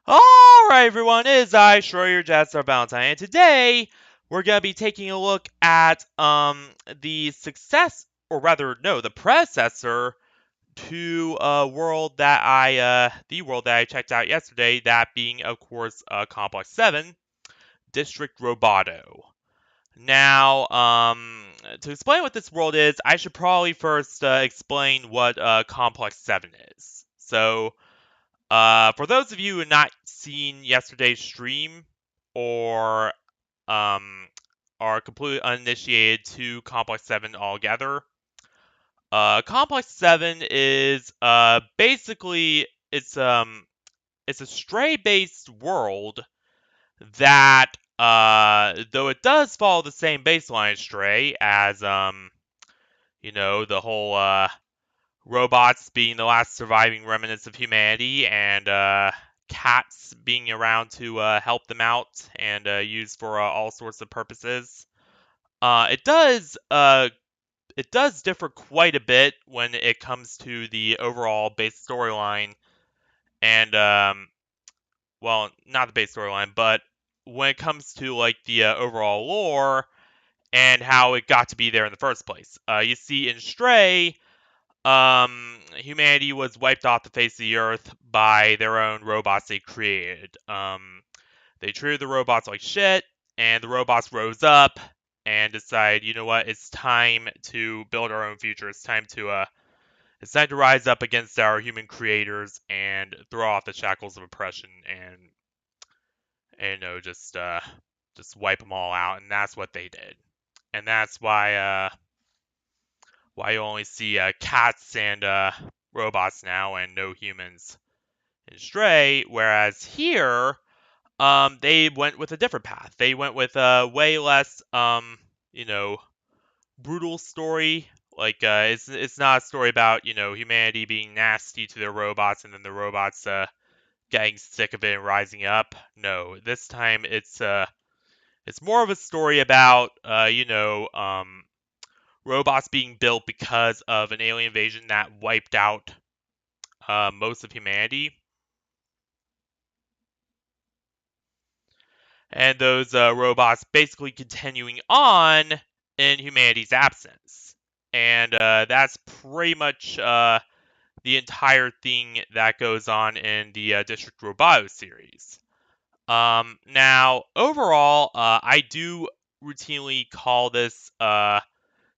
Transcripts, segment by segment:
Alright everyone, it is I, Schroyer Jatstar Valentine, and today we're going to be taking a look at the success, or rather, no, the predecessor to the world that I checked out yesterday, that being, of course, Complex 7, District Roboto. Now, to explain what this world is, I should probably first explain what Complex 7 is. So, for those of you who have not seen yesterday's stream or um, are completely uninitiated to Complex 7 altogether, Complex 7 is basically it's a stray-based world that though it does follow the same baseline stray as the whole robots being the last surviving remnants of humanity, and cats being around to help them out and used for all sorts of purposes. It does differ quite a bit when it comes to the overall base storyline, and well, not the base storyline, but when it comes to like the overall lore and how it got to be there in the first place. You see, in Stray, humanity was wiped off the face of the earth by their own robots they created. They treated the robots like shit, and the robots rose up and decided, you know what, it's time to build our own future. It's time to rise up against our human creators and throw off the shackles of oppression and just wipe them all out. And that's what they did. And that's why you only see cats and robots now and no humans in Stray. Whereas here, they went with a different path. They went with a way less, you know, brutal story. Like it's not a story about humanity being nasty to their robots and then the robots getting sick of it and rising up. No, this time it's more of a story about robots being built because of an alien invasion that wiped out most of humanity, and those robots basically continuing on in humanity's absence. And that's pretty much the entire thing that goes on in the District Roboto series. Now, overall, I do routinely call this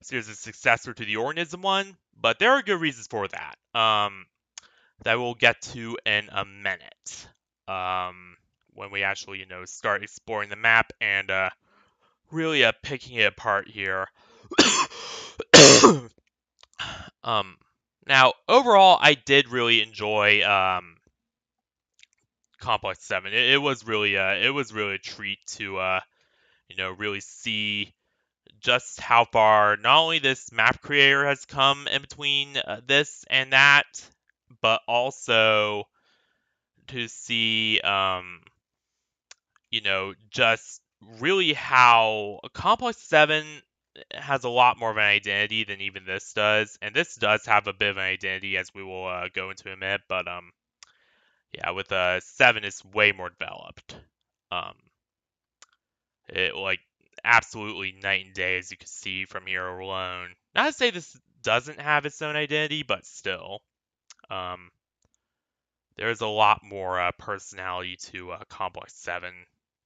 series a successor to the Organism one, but there are good reasons for that. That we'll get to in a minute. When we actually, start exploring the map and really picking it apart here. um, Now, overall, I did really enjoy Complex 7. It was really a treat to really see just how far not only this map creator has come in between this and that, but also to see just really how Complex 7 has a lot more of an identity than even this does, and this does have a bit of an identity as we will go into in a minute, but yeah, with 7 it's way more developed. Um, it like absolutely night and day, as you can see from here alone. Not to say this doesn't have its own identity, but still, um, there's a lot more personality to Complex 7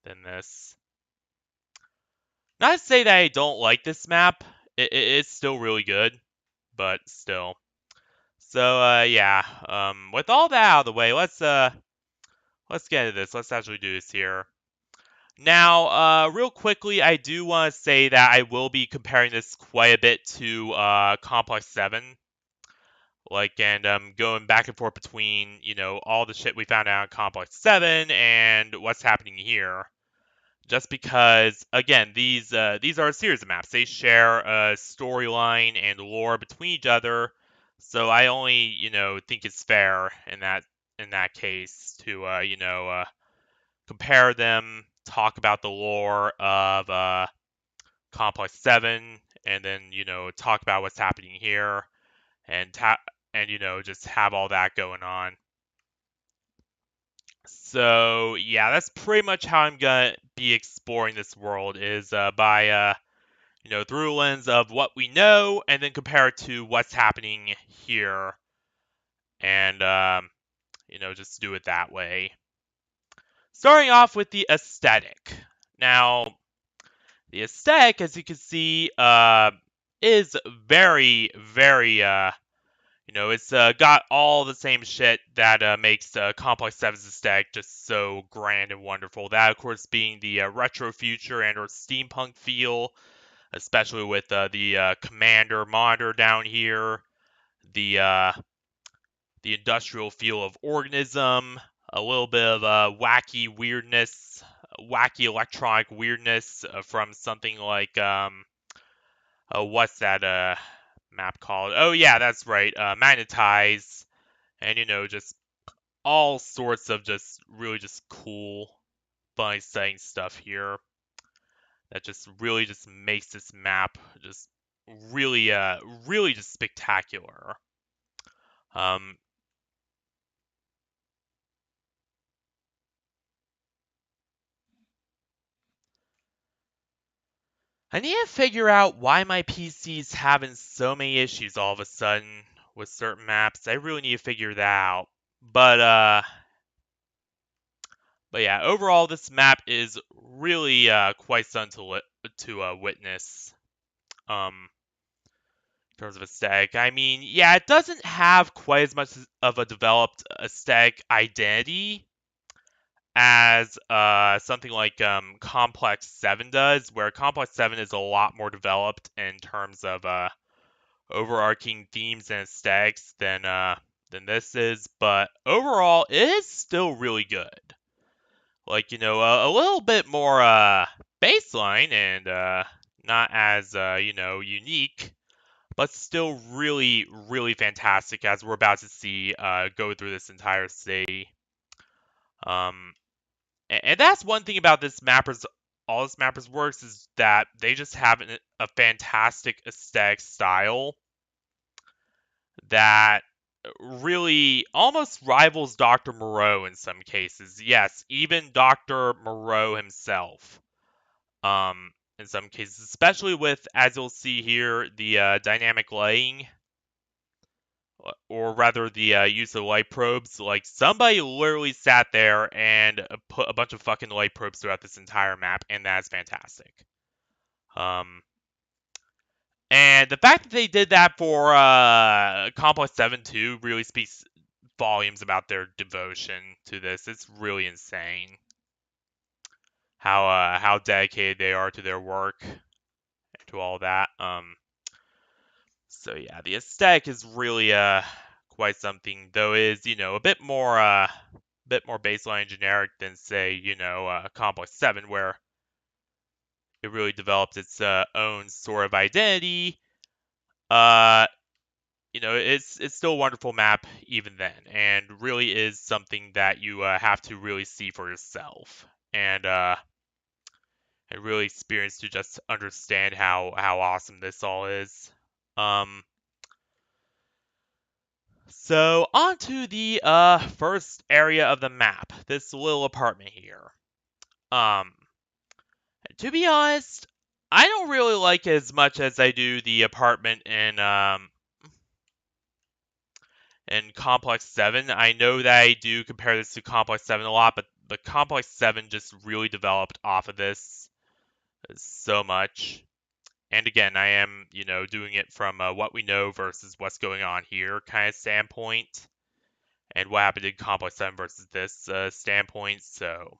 than this. Not to say that I don't like this map. It's still really good, but still. So yeah. With all that out of the way, let's get into this. Let's actually do this here. Now, real quickly, I do want to say that I will be comparing this quite a bit to Complex 7. Like, and going back and forth between, all the shit we found out in Complex 7 and what's happening here. Just because, again, these are a series of maps. They share a storyline and lore between each other. So I only, think it's fair in that case to, compare them, talk about the lore of Complex 7, and then, talk about what's happening here, and just have all that going on. So yeah, that's pretty much how I'm gonna be exploring this world is by through the lens of what we know, and then compare it to what's happening here, and just do it that way. Starting off with the aesthetic. Now, the aesthetic, as you can see, is very, very it's got all the same shit that makes Complex 7's aesthetic just so grand and wonderful. That, of course, being the retro future and or steampunk feel, especially with the commander monitor down here, the uh, the industrial feel of organism, a little bit of wacky weirdness, wacky electronic weirdness from something like what's that map called? Oh yeah, that's right, Magnetize, and just all sorts of just really just cool, fun, exciting stuff here that just really just makes this map just really really just spectacular. Um, I need to figure out why my PC's having so many issues all of a sudden with certain maps. I really need to figure that out. But yeah, overall this map is really quite fun to witness. In terms of aesthetic, I mean, yeah, it doesn't have quite as much of a developed aesthetic identity as something like Complex 7 does, where Complex 7 is a lot more developed in terms of overarching themes and aesthetics than this is, but overall it is still really good. Like, a little bit more baseline and not as unique, but still really, really fantastic as we're about to see go through this entire city. Um, and that's one thing about all this mappers works is that they just have a fantastic aesthetic style that really almost rivals Dr. Moreau in some cases. Yes, even Dr. Moreau himself. In some cases, especially with, as you'll see here, the dynamic lighting, or rather the use of light probes. Like, somebody literally sat there and put a bunch of fucking light probes throughout this entire map, and that's fantastic. Um, and the fact that they did that for Complex 7 too really speaks volumes about their devotion to this. It's really insane how dedicated they are to their work, to all that. So yeah, the aesthetic is really quite something, though it is, a bit more baseline generic than, say, Complex 7, where it really developed its own sort of identity. Uh, it's still a wonderful map even then, and really is something that you have to really see for yourself, and really experience to just understand how awesome this all is. Um, So on to the first area of the map, this little apartment here. Um, to be honest, I don't really like it as much as I do the apartment in Complex 7. I know that I do compare this to Complex 7 a lot, but Complex 7 just really developed off of this so much. And again, I am, doing it from what we know versus what's going on here kind of standpoint, and what happened in Complex 7 versus this standpoint. So,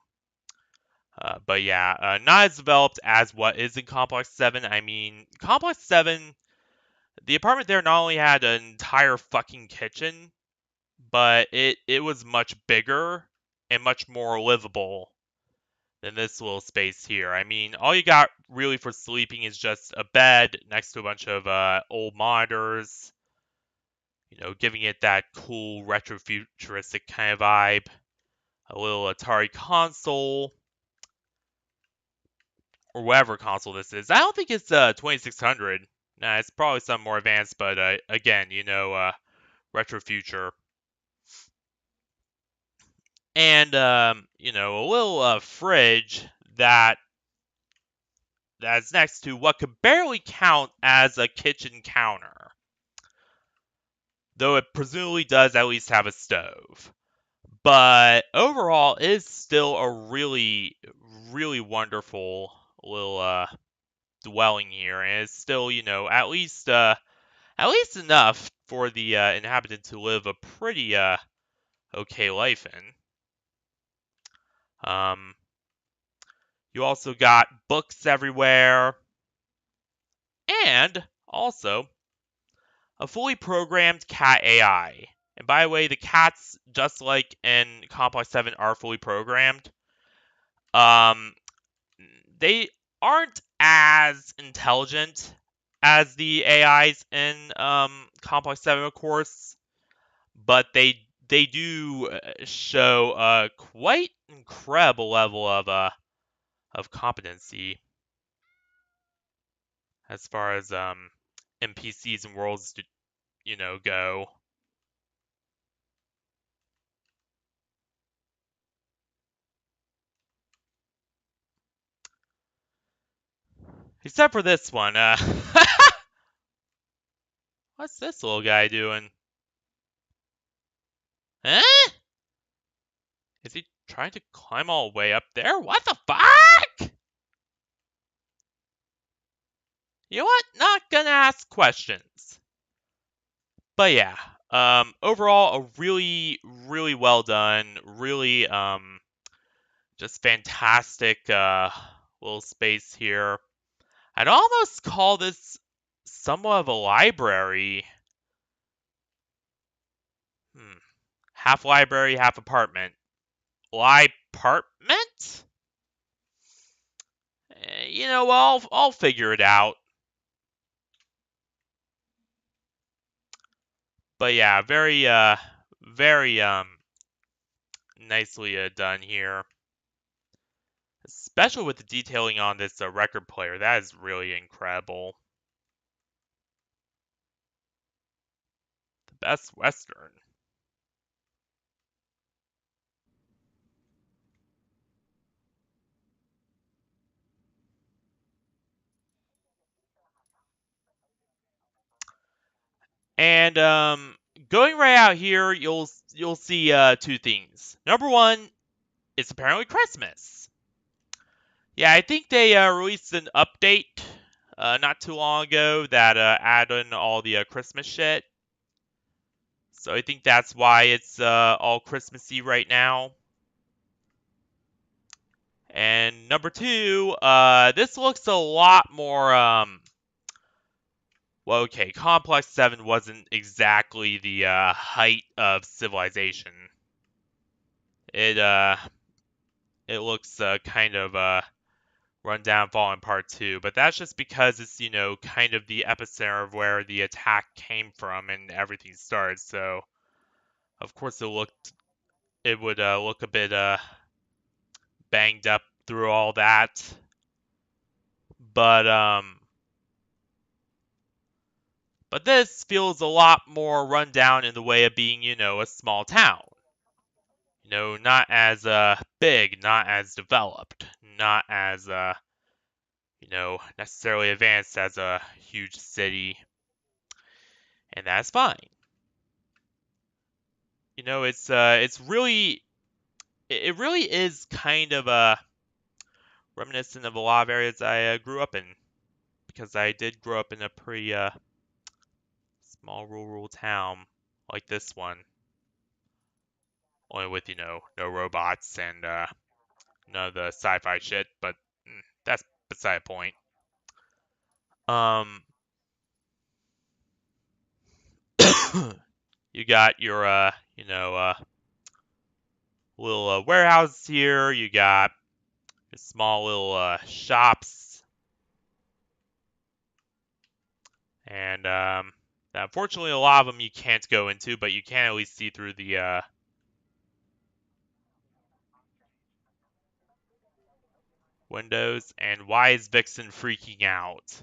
but yeah, not as developed as what is in Complex 7. I mean, Complex 7, the apartment there not only had an entire fucking kitchen, but it was much bigger and much more livable than this little space here. I mean, all you got really for sleeping is just a bed next to a bunch of old monitors, giving it that cool retro futuristic kind of vibe. A little Atari console, or whatever console this is. I don't think it's 2600. Nah, it's probably something more advanced, but again, retro future. and you know, a little fridge that's next to what could barely count as a kitchen counter, though it presumably does at least have a stove. But overall, it is still a really, really wonderful little dwelling here, and it's still, you know, at least enough for the inhabitant to live a pretty okay life in. Um, you also got books everywhere, and also a fully programmed cat AI. And by the way, the cats, just like in Complex 7, are fully programmed. Um, they aren't as intelligent as the AIs in Complex 7, of course, but they do show a quite incredible level of competency as far as NPCs and worlds, you know, go. Except for this one. What's this little guy doing? Eh? Is he trying to climb all the way up there? What the fuck? You know what? Not gonna ask questions. But yeah, overall, a really, really well done, really, just fantastic, little space here. I'd almost call this somewhat of a library. Hmm. Half library, half apartment. Apartment? You know, I'll figure it out. But yeah, very, nicely done here. Especially with the detailing on this record player. That is really incredible. The Best Western. And going right out here, you'll see two things. Number one, it's apparently Christmas. Yeah, I think they released an update not too long ago that added in all the Christmas shit. So I think that's why it's all Christmassy right now. And number two, this looks a lot more well, okay, Complex 7 wasn't exactly the height of civilization. It it looks kind of run down, falling apart too, but that's just because it's, you know, kind of the epicenter of where the attack came from and everything started. So of course it would look a bit banged up through all that. But this feels a lot more run down in the way of being, you know, a small town. You know, not as big, not as developed, not as you know, necessarily advanced as a huge city, and that's fine. You know, it's really it really is kind of reminiscent of a lot of areas I grew up in, because I did grow up in a pretty small rural town like this one, only with, you know, no robots and none of the sci-fi shit, but that's beside the point. Um, you got your you know, little warehouse here. You got small little shops, and unfortunately, a lot of them you can't go into, but you can at least see through the windows. And why is Vixen freaking out?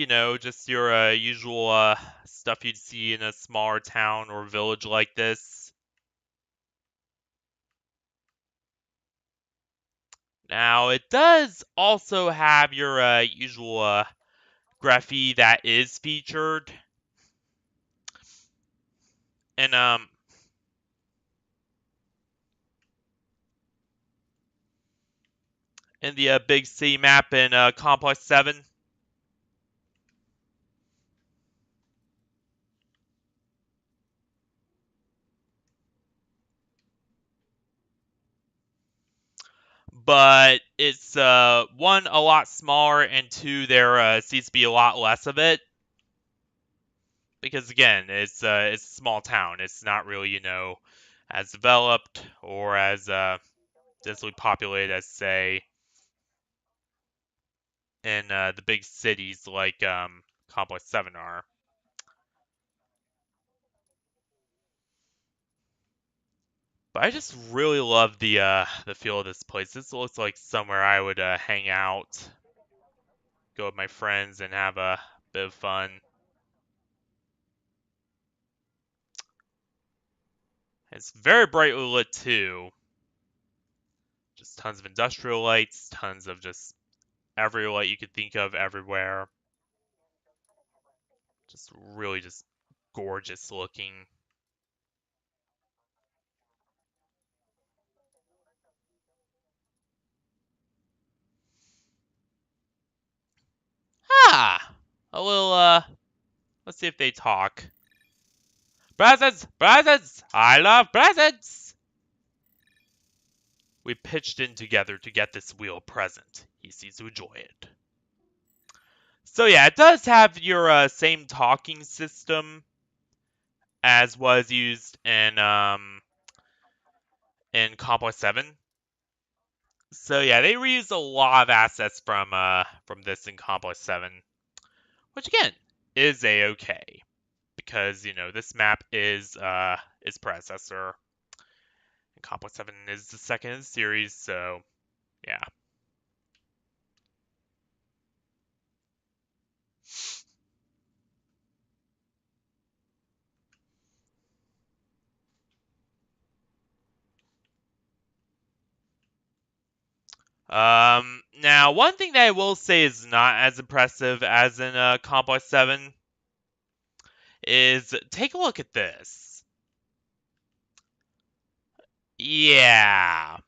and just your usual stuff you'd see in a smaller town or village like this. Now, it does also have your usual graffiti that is featured, and in the big city map in Complex 7. But it's one, a lot smaller, and two, there seems to be a lot less of it because again, it's a small town. It's not really as developed or as densely populated as say in the big cities like Complex 7 are. But I just really love the feel of this place. This looks like somewhere I would hang out, go with my friends, and have a bit of fun. It's very brightly lit too. Just tons of industrial lights, tons of just every light you could think of everywhere. Just really just gorgeous looking. Ah! A little let's see if they talk. Presents! Presents! I love presents! We pitched in together to get this wheel present. He seems to enjoy it. So yeah, it does have your same talking system as was used in Complex 7. So yeah, they reused a lot of assets from this in Complex 7, which again is a-okay because this map is predecessor and Complex 7 is the second in the series, so yeah. Now one thing that I will say is not as impressive as in Complex 7 is take a look at this. Yeah.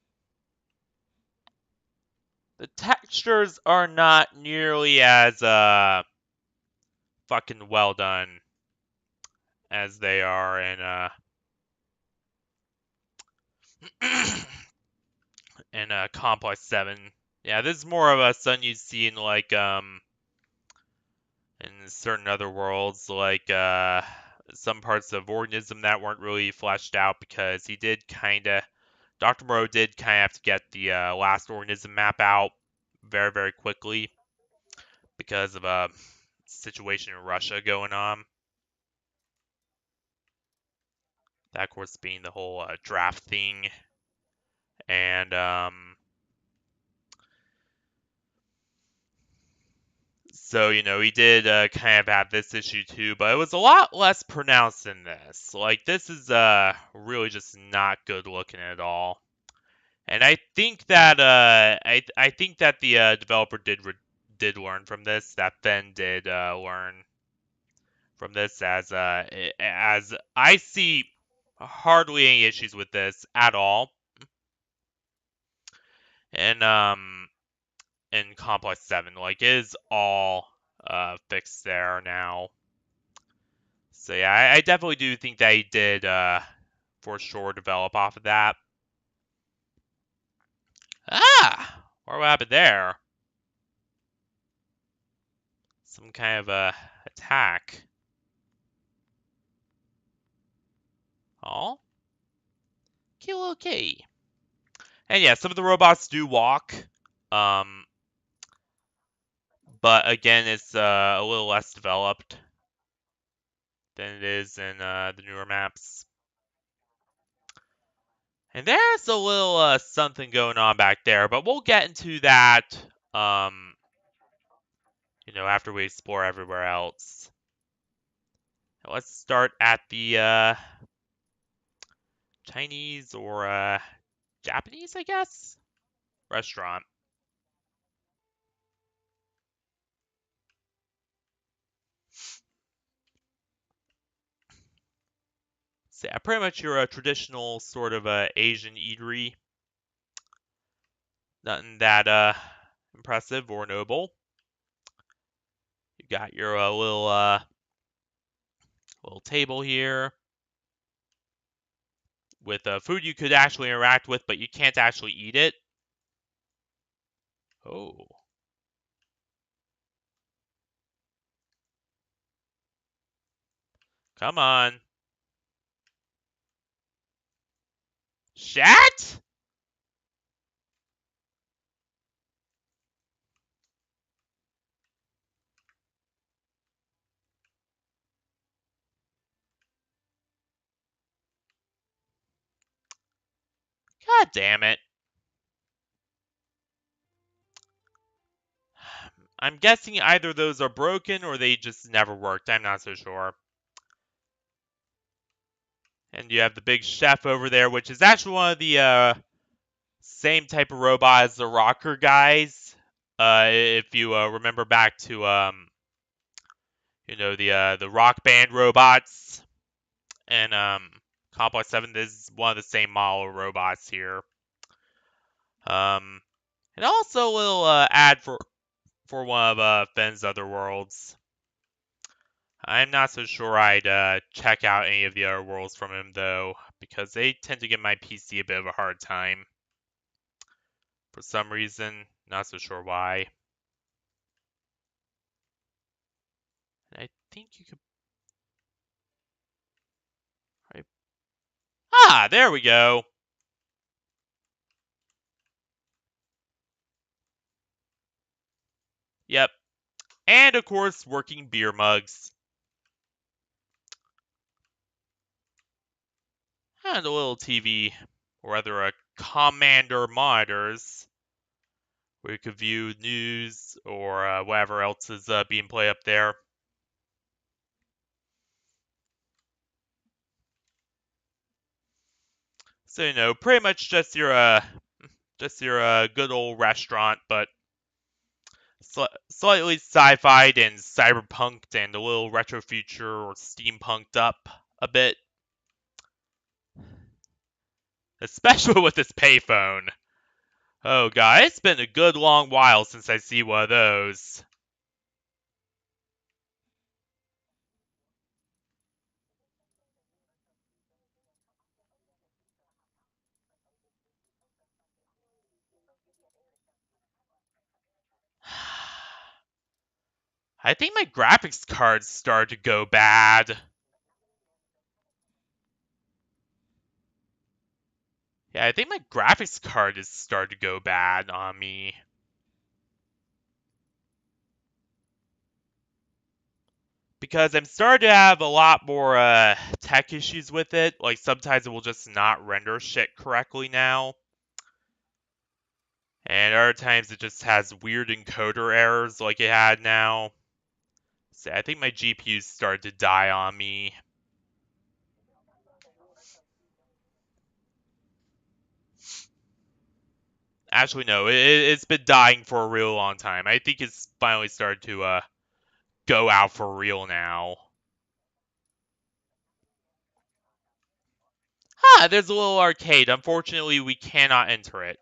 The textures are not nearly as fucking well done as they are in in Complex 7. Yeah, this is more of a sun you'd see in like in certain other worlds, like some parts of organism that weren't really fleshed out because he did kinda Dr. Moreau did kind of have to get the last organism map out very, very quickly because of a situation in Russia going on. That, of course, being the whole draft thing. And so, he did kind of have this issue too, but it was a lot less pronounced than this. Like, this is really just not good looking at all. And I think that I think that the developer did learn from this. That Ben did learn from this as I see hardly any issues with this at all. And in Complex 7, like it is all fixed there now. So yeah, I definitely do think that he did for sure develop off of that. Ah, what happened there? Some kind of attack. Oh, cute little kitty. And yeah, some of the robots do walk. Um, but again, it's a little less developed than it is in the newer maps. And there's a little something going on back there, but we'll get into that um, after we explore everywhere else. Let's start at the Chinese or Japanese, I guess, restaurant. So yeah, pretty much your traditional sort of Asian eatery. Nothing that impressive or noble. You got your little table here with food you could actually interact with, but you can't actually eat it. Oh, come on. Chat? God damn it. I'm guessing either those are broken or they just never worked. I'm not so sure. And you have the big chef over there, which is actually one of the same type of robot as the rocker guys. If you remember back to the rock band robots and Complex 7, this is one of the same model robots here. Um, and also a little ad for one of Finn's other worlds. I'm not so sure I'd check out any of the other worlds from him though, because they tend to give my PC a bit of a hard time. For some reason, not so sure why. I think you could. Right. Ah, there we go. Yep. And of course, working beer mugs. And a little TV, or rather a commander monitors, where you could view news or whatever else is being played up there. So pretty much just your good old restaurant, but slightly sci-fi and cyberpunked and a little retro future or steampunked up a bit. Especially with this payphone. Oh god, it's been a good long while since I see one of those. I think my graphics cards started to go bad. Yeah, I think my graphics card is starting to go bad on me. Because I'm starting to have a lot more tech issues with it. Like sometimes it will just not render shit correctly now. And other times it just has weird encoder errors like it had now. So I think my GPU started to die on me. Actually, no, it's been dying for a real long time. I think it's finally started to go out for real now. Ah, there's a little arcade. Unfortunately, we cannot enter it.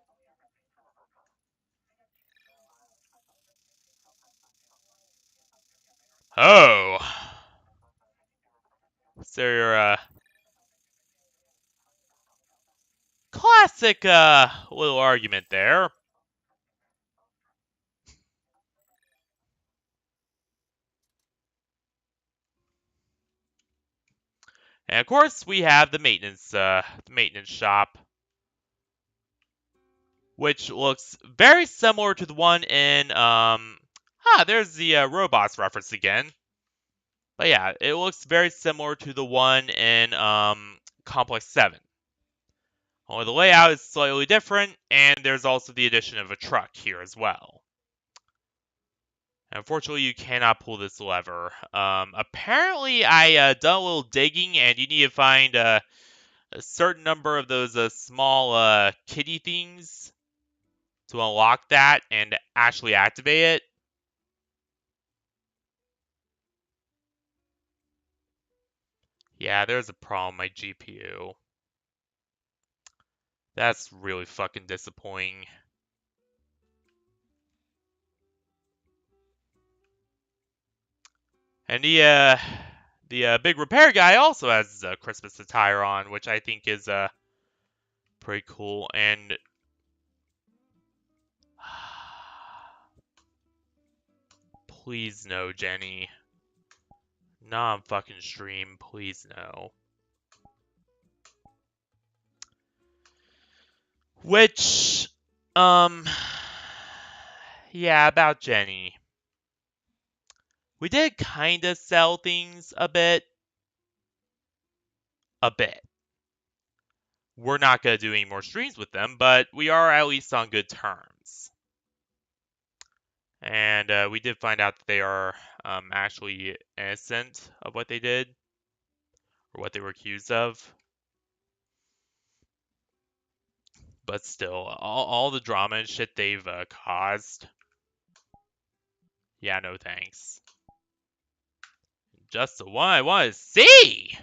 Oh. So your classic little argument there. And of course, we have the maintenance shop, which looks very similar to the one in there's the robots reference again. But yeah, it looks very similar to the one in Complex 7. Only the layout is slightly different, and there's also the addition of a truck here as well. Unfortunately, you cannot pull this lever. Apparently, I done a little digging, and you need to find a certain number of those small kitty things to unlock that and actually activate it. Yeah, there's a problem with my GPU. That's really fucking disappointing. And the big repair guy also has a Christmas attire on, which I think is pretty cool. And please no, Jenny. Non-fucking stream, please no. Which, um, yeah, about Jenny. We did kinda sell things a bit. A bit. We're not gonna do any more streams with them, but we are at least on good terms. And we did find out that they are actually innocent of what they did, or what they were accused of. But still, all the drama and shit they've caused. Yeah, no thanks. Just the one I want to see!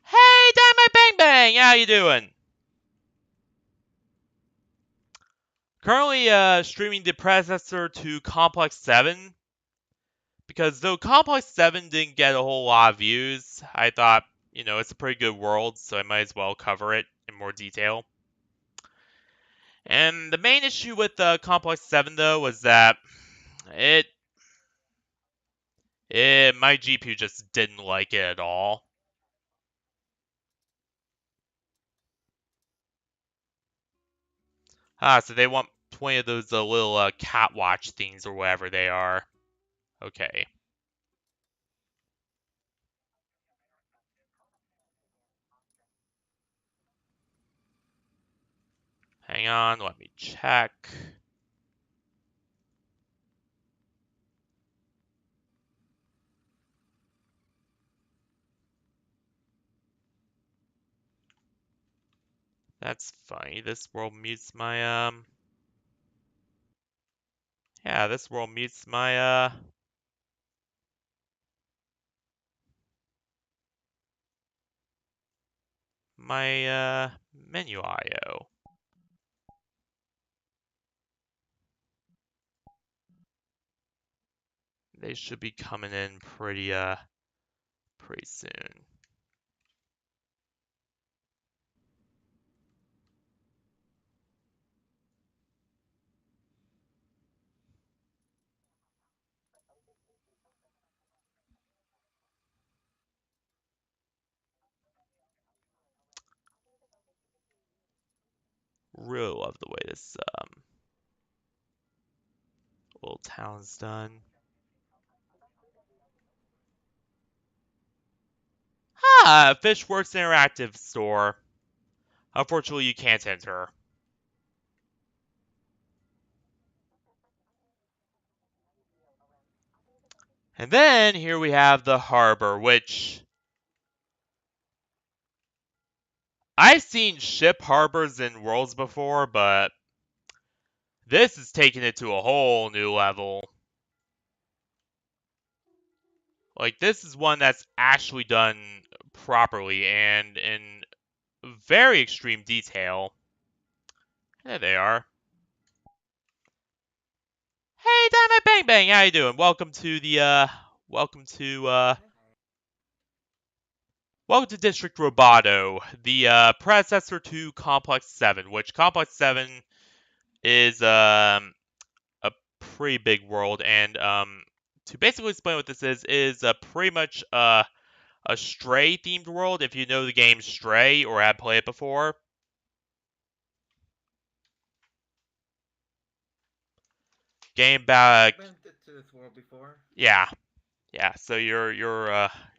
Hey, Dynamite Bang Bang! How you doing? Currently streaming the predecessor to Complex 7. Because though Complex 7 didn't get a whole lot of views, I thought, it's a pretty good world, so I might as well cover it in more detail. And the main issue with Complex 7, though, was that my GPU just didn't like it at all. So they want 20 of those little cat watch things or whatever they are. Okay. Hang on, let me check. That's funny. This world mutes my, yeah, this world mutes my, menu IO. They should be coming in pretty soon. Really love the way this little town's done. Fishworks Interactive Store. Unfortunately, you can't enter. And then here we have the harbor, which I've seen ship harbors in Worlds before, but this is taking it to a whole new level. Like, this is one that's actually done properly and in very extreme detail. There they are. Hey, Dynamite Bang Bang, how you doing? Welcome to the, welcome to District Roboto, the predecessor to Complex 7, which Complex 7 is a pretty big world, and to basically explain what this is pretty much a Stray themed world. If you know the game Stray or have played it before, game about I've been to this world before. yeah. So you're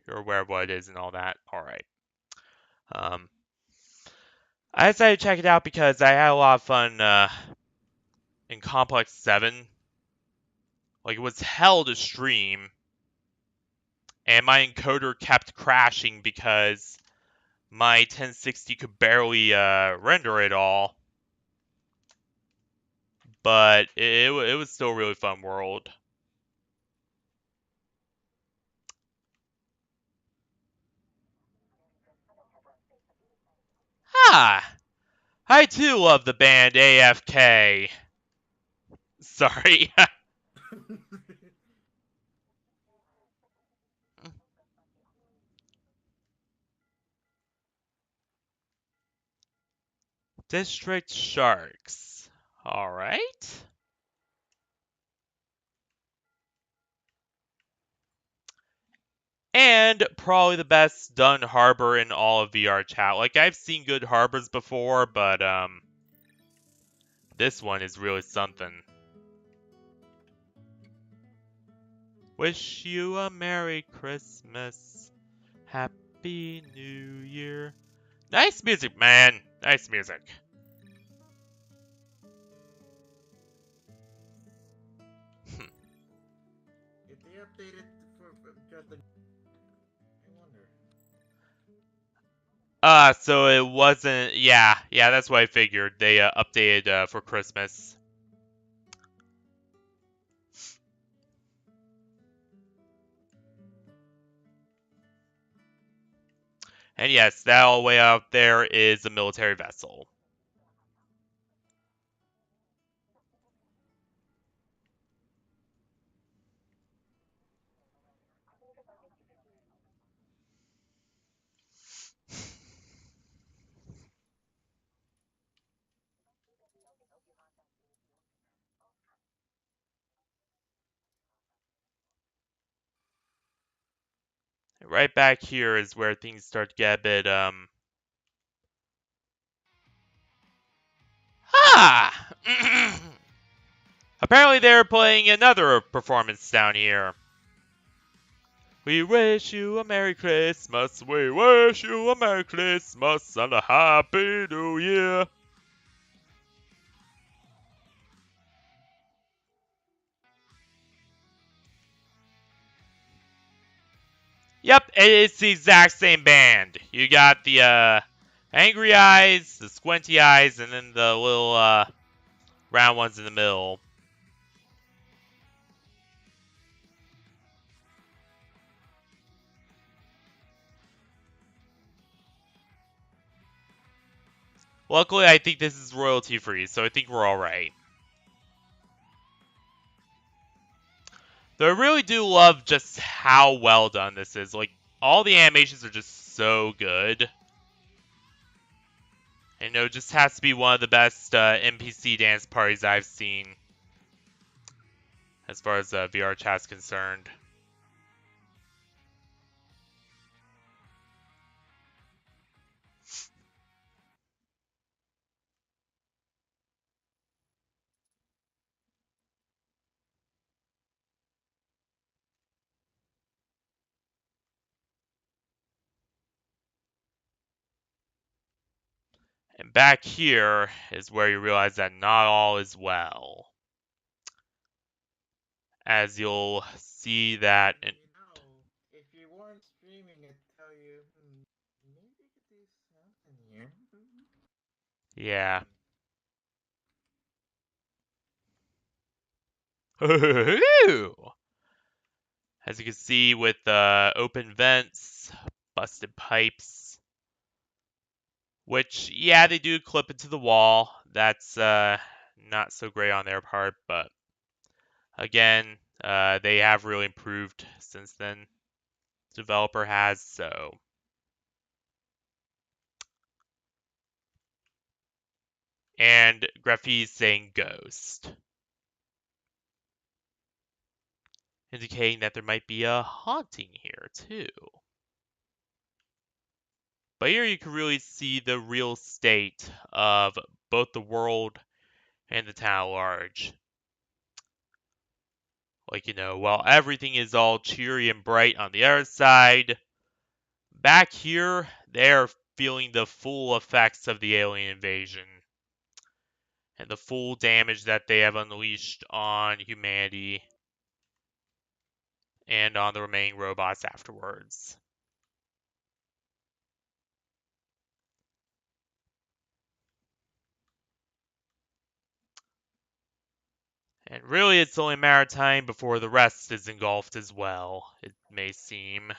you're aware of what it is and all that. All right. Um, I decided to check it out because I had a lot of fun in Complex 7. Like, it was hell to stream, and my encoder kept crashing because my 1060 could barely render it all. But it was still a really fun world. Ah! I too love the band AFK. Sorry. District Sharks. Alright. And probably the best done harbor in all of VRChat. Like, I've seen good harbors before, but, this one is really something. Wish you a Merry Christmas. Happy New Year. Nice music, man. Nice music. If they updated for the, I wonder. So it wasn't. Yeah, that's what I figured. They updated for Christmas. And yes, that all the way out there is a military vessel. Right back here is where things start to get a bit Ah! Apparently they're playing another performance down here. We wish you a Merry Christmas. We wish you a Merry Christmas and a Happy New Year. Yep, it's the exact same band. You got the angry eyes, the squinty eyes, and then the little round ones in the middle. Luckily, I think this is royalty free, so I think we're alright. Though I really do love just how well done this is. Like, all the animations are just so good. And, it just has to be one of the best NPC dance parties I've seen as far as VRChat's concerned. And back here is where you realize that not all is well. As you'll see that... If you weren't streaming, I'd tell you, maybe you could do something here. Yeah. As you can see with open vents, busted pipes, which, yeah, they do clip into the wall. That's not so great on their part, but again, they have really improved since then. Developer has, so. And graffiti saying ghost, indicating that there might be a haunting here, too. But here you can really see the real state of both the world and the town at large. Like, while everything is all cheery and bright on the other side, back here, they're feeling the full effects of the alien invasion and the full damage that they have unleashed on humanity and on the remaining robots afterwards. And really, it's only a matter of time before the rest is engulfed as well, it may seem.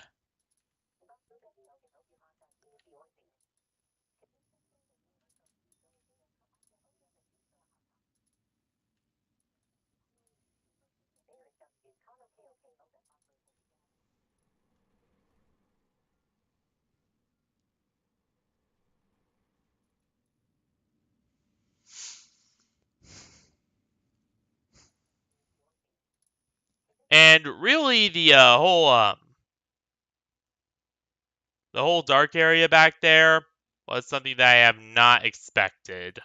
And really, the whole dark area back there was something that I have not expected.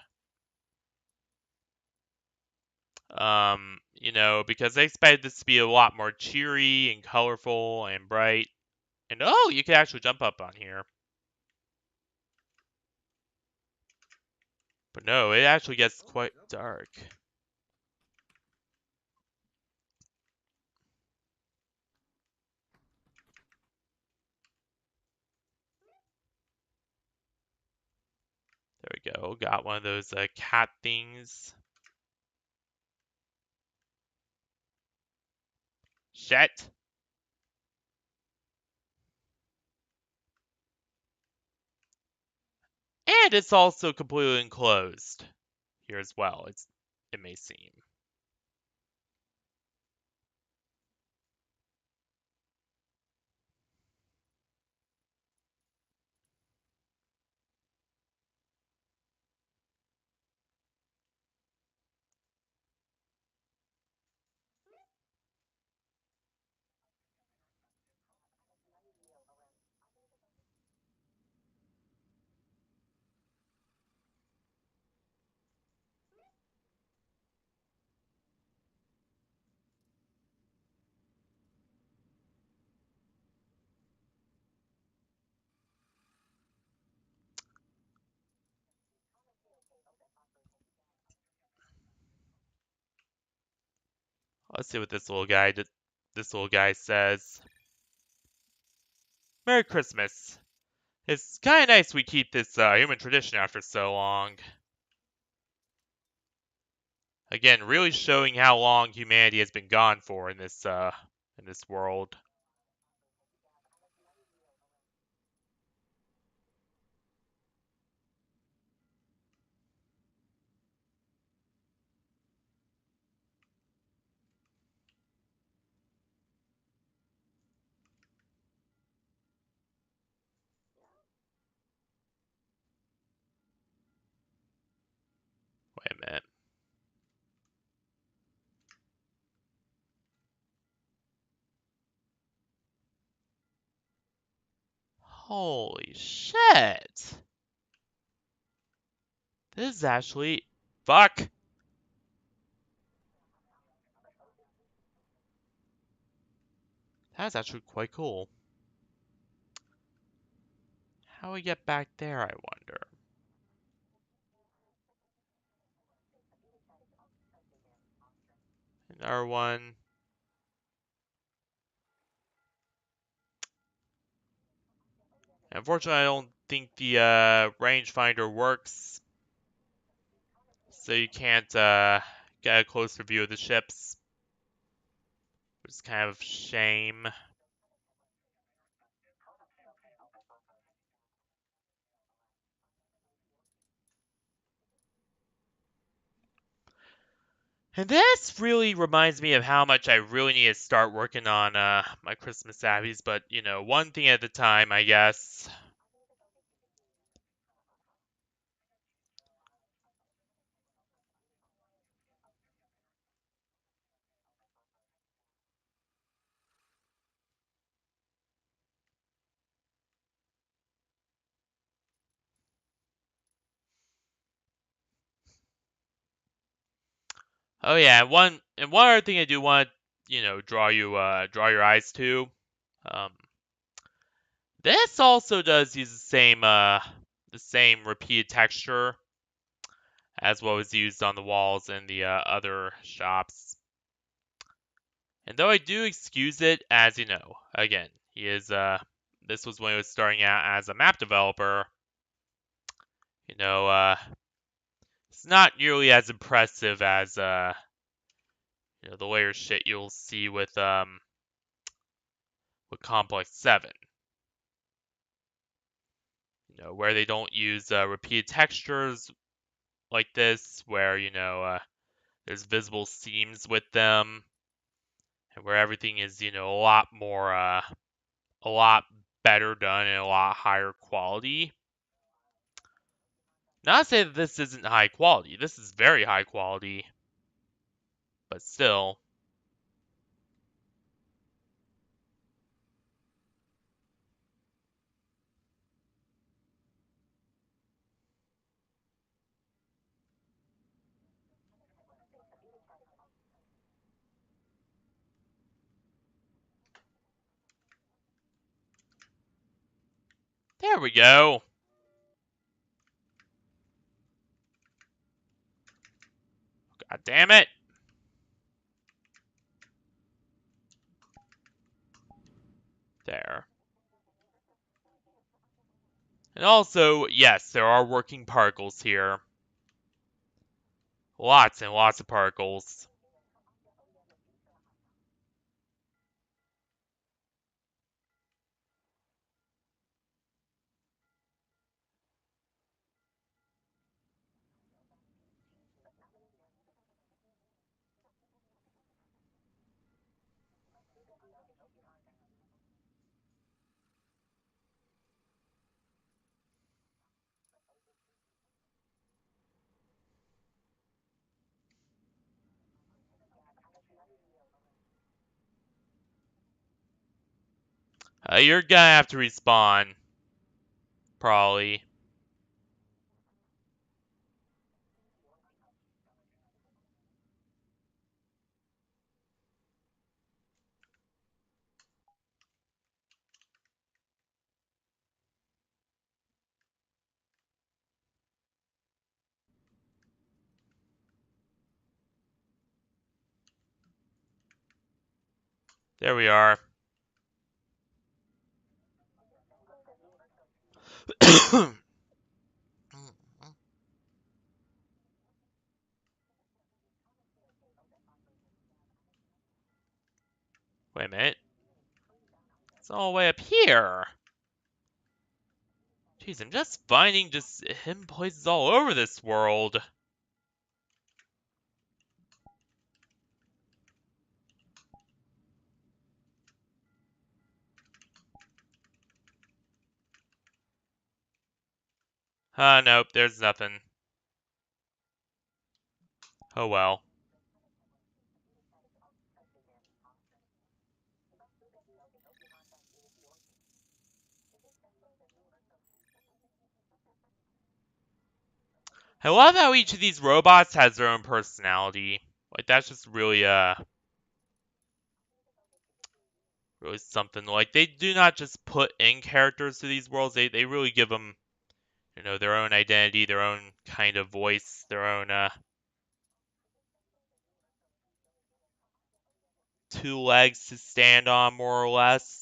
Because I expected this to be a lot more cheery and colorful and bright. And oh, you can actually jump up on here. But no, it actually gets Oh, quite jump. dark. There we go. Got one of those cat things. Shit. And it's also completely enclosed here as well. It may seem. Let's see what this little guy says. Merry Christmas. It's kind of nice we keep this human tradition after so long. Again, really showing how long humanity has been gone for in this world. Wait a minute. Holy shit! This is actually fuck. That's actually quite cool. How we get back there, I wonder. Another one. Unfortunately, I don't think the rangefinder works, so you can't get a closer view of the ships, which is kind of a shame. And this really reminds me of how much I really need to start working on my Christmas abbeys, but one thing at a time, I guess. Oh yeah, one other thing I do want to, draw your eyes to. Um, This also does use the same repeated texture as what was used on the walls in the other shops. And though I do excuse it, as you know, again, he is this was when he was starting out as a map developer. You know, it's not nearly as impressive as the layer shit you'll see with Complex 7. Where they don't use repeated textures like this, where there's visible seams with them, and where everything is a lot better done and a lot higher quality. Not to say that this isn't high quality. This is very high quality, but still. There we go. God damn it. There. And also, yes, there are working particles here. Lots and lots of particles. You're gonna have to respawn. Probably. There we are. Wait a minute. It's all the way up here. Jeez, I'm just finding just hidden places all over this world. Nope, there's nothing. Oh well. I love how each of these robots has their own personality. Like, that's just really something. Like, they do not just put in characters to these worlds, they really give them, their own identity, their own kind of voice, their own, two legs to stand on, more or less.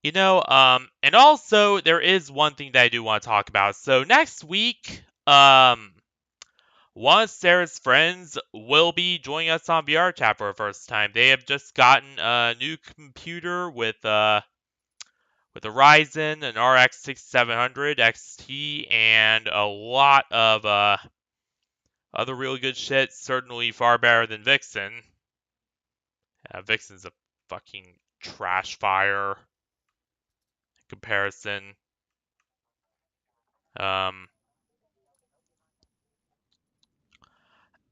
And also there is one thing that I do want to talk about. So next week, one of Sarah's friends will be joining us on VRChat for the first time. They have just gotten a new computer with a Ryzen, an RX 6700 XT, and a lot of other really good shit. Certainly far better than Vixen. Vixen's a fucking trash fire comparison. Um,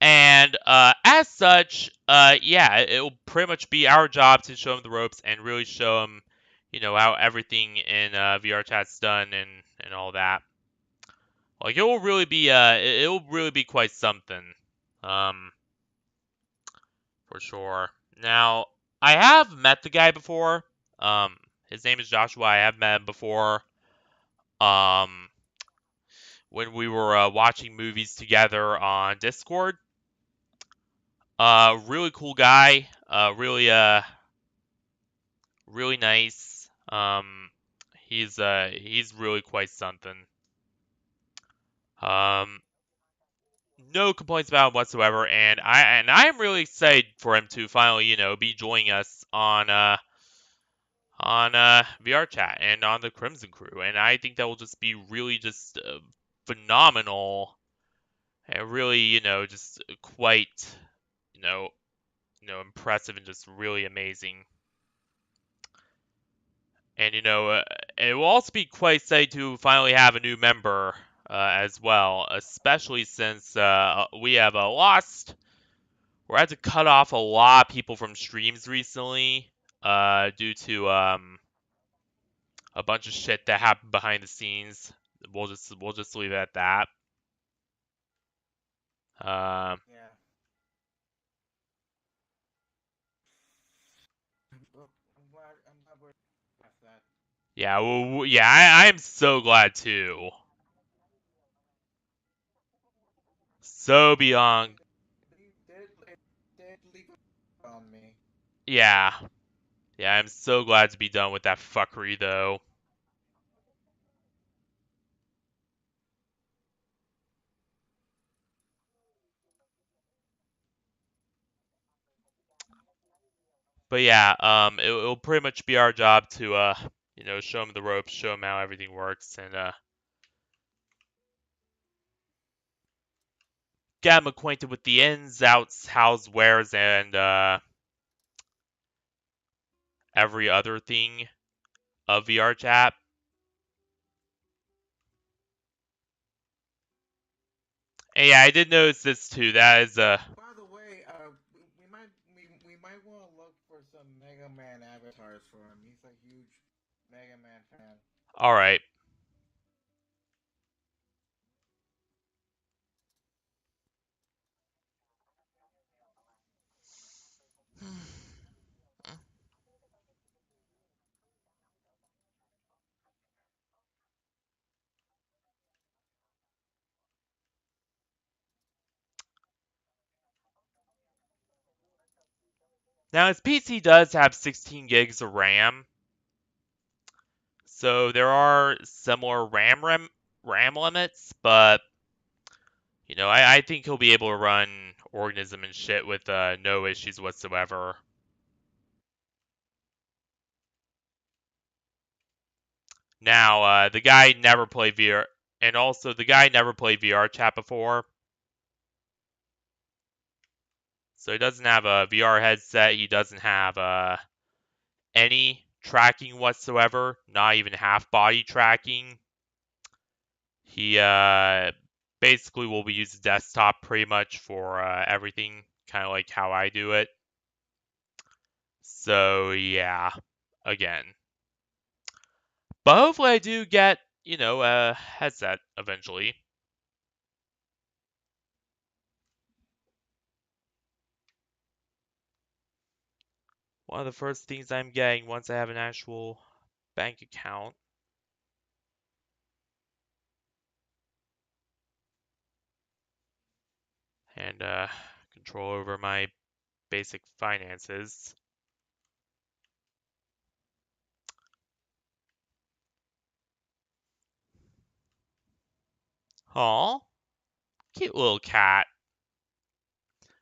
And as such, yeah, it'll pretty much be our job to show them the ropes and really show them, how everything in VRChat's done and all that. Like it will really be quite something, um, for sure. Now, I have met the guy before. Um, his name is Joshua. I have met him before. Um, when we were watching movies together on Discord. Really cool guy. Really nice. He's really quite something. Um, no complaints about him whatsoever, and I am really excited for him to finally, be joining us on VR Chat and on the Crimson Crew, and I think that will just be really just phenomenal and really, just quite, you know, impressive and just really amazing. And it will also be quite exciting to finally have a new member as well, especially since we have lost. We're had to cut off a lot of people from streams recently due to a bunch of shit that happened behind the scenes. We'll just leave it at that. Um, Yeah. Well, I'm glad we're past that. yeah, yeah, I am so glad too. So beyond, They did leave on me. yeah, yeah, I'm so glad to be done with that fuckery though. But yeah, it'll pretty much be our job to show them the ropes, show them how everything works, and get them acquainted with the ins, outs, hows, wheres, and every other thing of VRChat. And yeah, I did notice this too. That is By the way, we might want to look for some Mega Man avatars for him. He's a huge Mega Man fan. all right. Now his PC does have 16 gigs of RAM, so there are similar RAM limits, but I think he'll be able to run Organism and shit with no issues whatsoever. Now, the guy never played VR, and also the guy never played VR chat before, so he doesn't have a VR headset. He doesn't have any tracking whatsoever, not even half body tracking. He basically will be using desktop pretty much for everything, kind of like how I do it. So yeah, again, but hopefully I do get a headset eventually. One of the first things I'm getting once I have an actual bank account and control over my basic finances. Aw, cute little cat.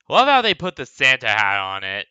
Love how they put the Santa hat on it.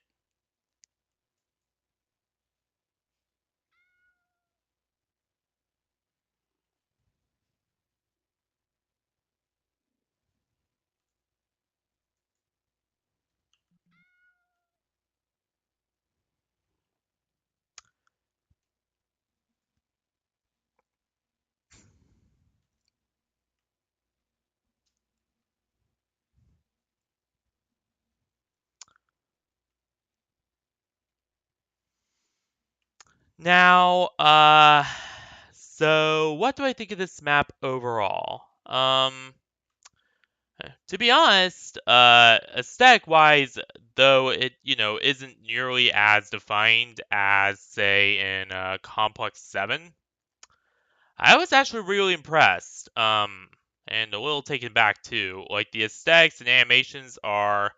Now, so what do I think of this map overall? To be honest, aesthetic wise, though it, isn't nearly as defined as, say, in Complex 7, I was actually really impressed. And a little taken back too. Like, the aesthetics and animations are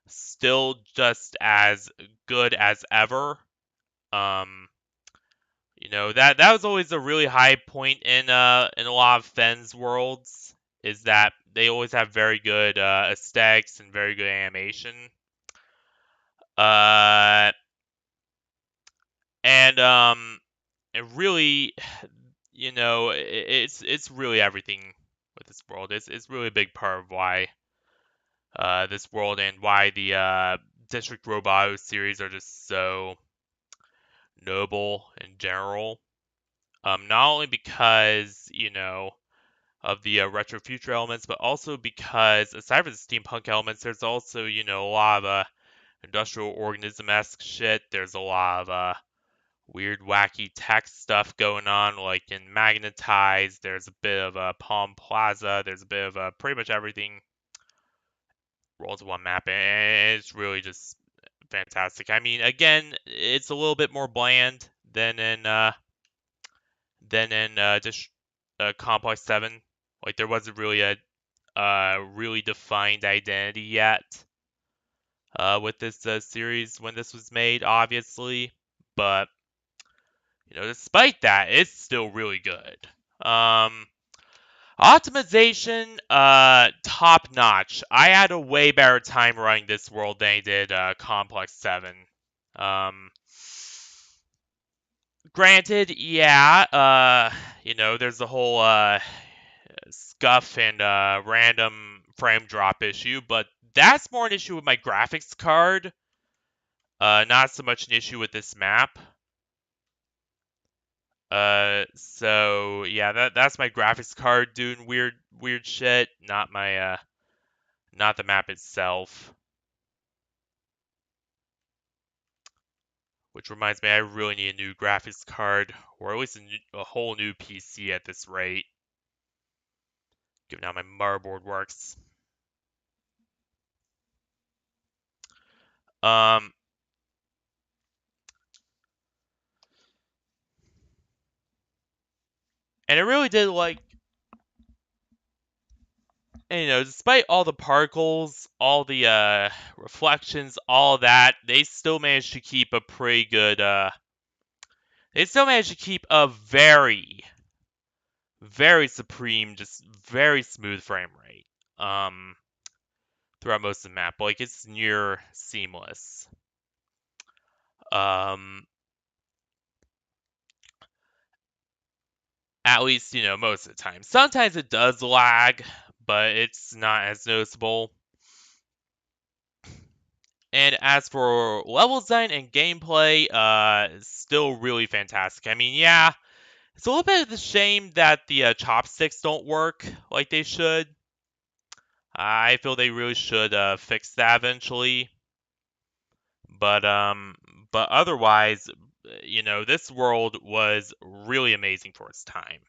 still just as good as ever. Um, that was always a really high point in a lot of Fen's worlds, is that they always have very good aesthetics and very good animation. Uh and it really, it's really everything with this world. It's really a big part of why this world and why the District Roboto series are just so noble in general. Not only because, of the retro future elements, but also because aside from the steampunk elements, there's also, a lot of industrial organism esque shit. There's a lot of weird, wacky tech stuff going on, like in Magnetize. There's a bit of Palm Plaza. There's a bit of pretty much everything rolled to one map, and it's really just fantastic. I mean, again, it's a little bit more bland than in just Complex 7. Like, there wasn't really a really defined identity yet with this series when this was made, obviously. But, despite that, it's still really good. Optimization, top notch. I had a way better time running this world than I did Complex 7. Um, Granted, yeah, there's the whole scuff and random frame drop issue, but that's more an issue with my graphics card, not so much an issue with this map. So yeah, that's my graphics card doing weird shit, not the map itself. Which reminds me, I really need a new graphics card, or at least a whole new PC at this rate, given how my motherboard works. Um, and I really did like, and, despite all the particles, all the reflections, all that, they still managed to keep a pretty good. They still managed to keep a very, very supreme, just very smooth frame rate. Um, Throughout most of the map, like it's near seamless. Um, at least most of the time. Sometimes it does lag, but it's not as noticeable. And as for level design and gameplay, still really fantastic. I mean, yeah, it's a little bit of a shame that the chopsticks don't work like they should. I feel they really should fix that eventually. But otherwise, this world was really amazing for its time,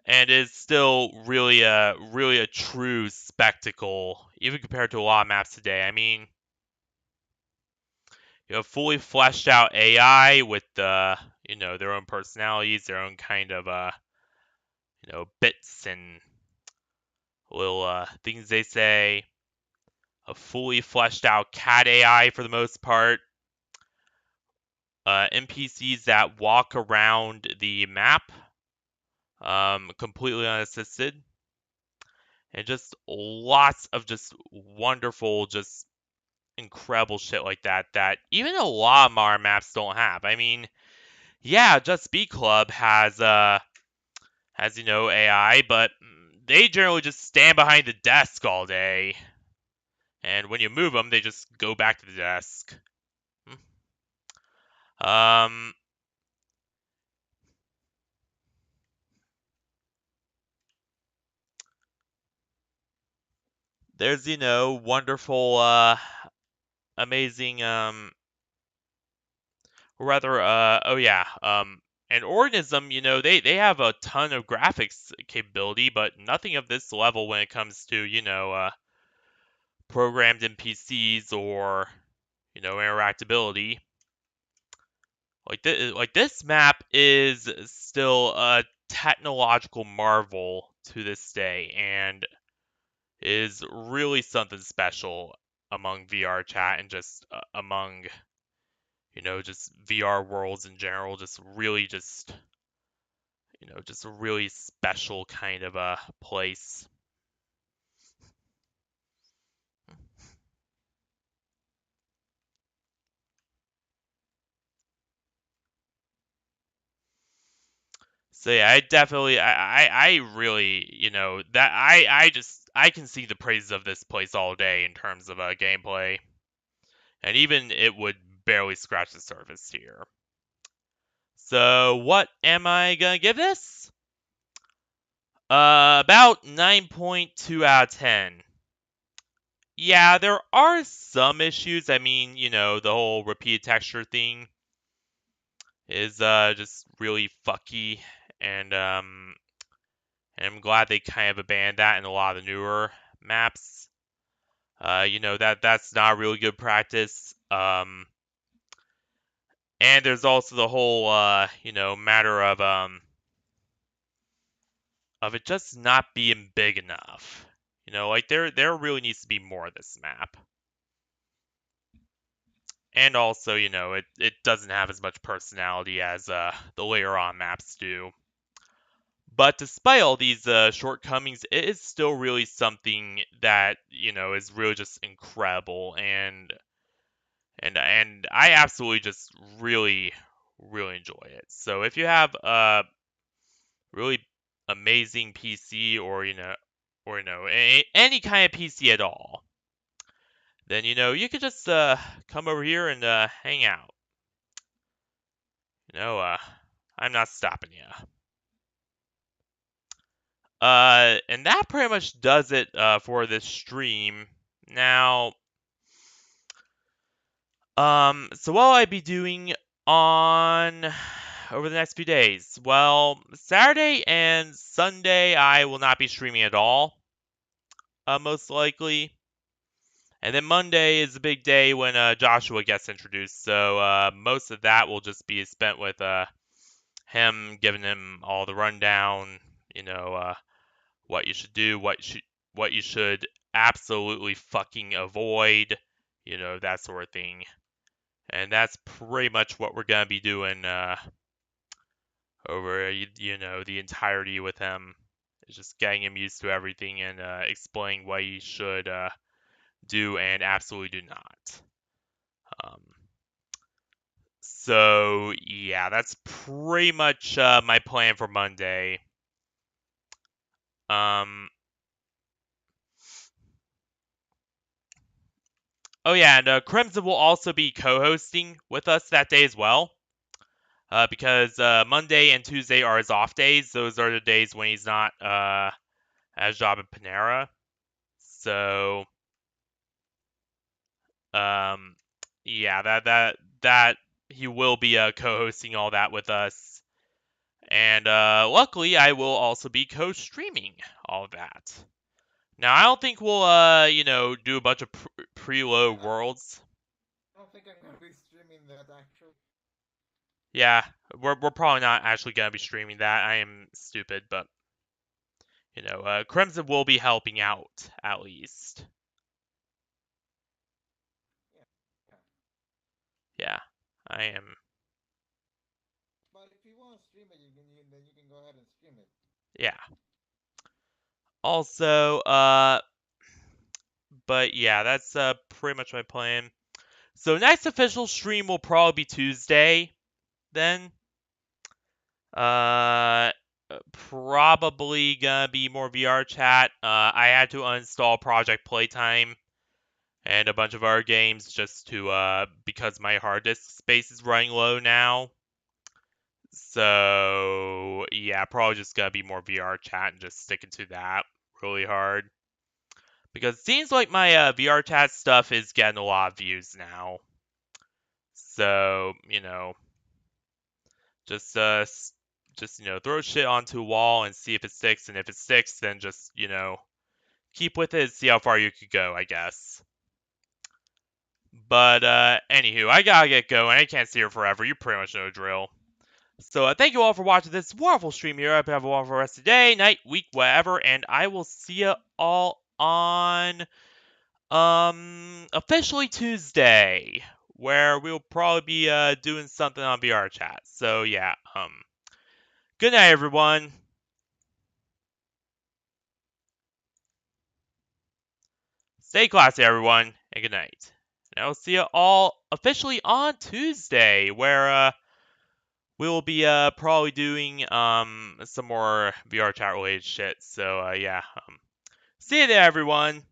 and is still really a true spectacle, even compared to a lot of maps today. I mean, fully fleshed out AI with their own personalities, their own kind of bits and little things they say. A fully fleshed out cat AI for the most part. NPCs that walk around the map, completely unassisted, and just lots of just wonderful, just incredible shit like that that even a lot of modern maps don't have. I mean, yeah, Just Beat Club has AI, but they generally just stand behind the desk all day, and when you move them, they just go back to the desk. Um, there's wonderful amazing rather oh yeah and organism, they have a ton of graphics capability, but nothing of this level when it comes to programmed NPCs or interactability. This map is still a technological marvel to this day, and is really something special among VR chat and just among just VR worlds in general. Just a really special kind of a place. So yeah, I really, that I can see the praises of this place all day in terms of gameplay, and even it would barely scratch the surface here. So what am I gonna give this? About 9.2 out of 10. Yeah, there are some issues. I mean, the whole repeated texture thing is just really fucky, and I'm glad they kind of abandoned that in a lot of the newer maps. That's not really good practice. And there's also the whole matter of it just not being big enough. Like there really needs to be more of this map. And also, it doesn't have as much personality as the later on maps do. But despite all these shortcomings, it is still really something that is really just incredible, and I absolutely just really really enjoy it. So if you have a really amazing PC, or any kind of PC at all, then you could just come over here and hang out. You know, uh, I'm not stopping you. And that pretty much does it for this stream. Now, so what will I be doing on over the next few days? Well, Saturday and Sunday I will not be streaming at all, most likely. And then Monday is a big day when Joshua gets introduced, so most of that will just be spent with him, giving him all the rundown, you know, uh, what you should do, what you should absolutely fucking avoid, that sort of thing. And that's pretty much what we're gonna be doing over the entirety with him. It's just getting him used to everything and explaining what he should do and absolutely do not. Um, so yeah, that's pretty much my plan for Monday. Um, oh yeah, and Crimson will also be co-hosting with us that day as well. Because Monday and Tuesday are his off days. Those are the days when he's not at his job at Panera. So, um, yeah, that he will be co-hosting all that with us, and luckily I will also be co-streaming all of that. Now I don't think we'll do a bunch of preload I worlds. don't think I'm gonna be streaming that actually. Yeah, we're probably not actually gonna be streaming that. I am stupid, but Crimson will be helping out at least. Yeah, yeah. Yeah, I am. But if you want to stream it, then you can go ahead and stream it. Yeah. Also, but yeah, that's pretty much my plan. So next official stream will probably be Tuesday. Then, uh, probably gonna be more VR chat. I had to uninstall Project Playtime and a bunch of other games just to because my hard disk space is running low now. So yeah, probably just gonna be more VR chat and just sticking to that really hard. because it seems like my VRChat stuff is getting a lot of views now. So, just throw shit onto a wall and see if it sticks, and if it sticks, then just, keep with it, see how far you could go, I guess. But anywho, I gotta get going. I can't see her forever. You pretty much know the drill. So thank you all for watching this wonderful stream here. I hope you have a wonderful rest of the day, night, week, whatever, and I will see you all on officially Tuesday, where we'll probably be doing something on VRChat. So yeah, good night everyone. Stay classy everyone, and good night. And I will see you all officially on Tuesday, where we will be probably doing some more VRChat related shit. So yeah, see you there everyone.